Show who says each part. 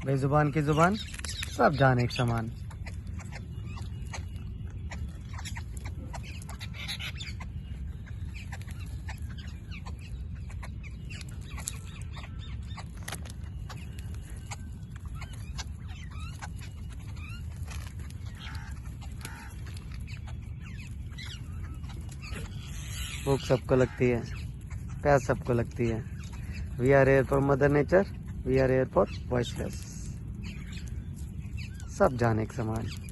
Speaker 1: बेजुबान की जुबान, सब जान एक समान। भूख सबको लगती है, प्यास सबको लगती है। We are here for mother nature, we are here for voiceless. सब जान एक समान।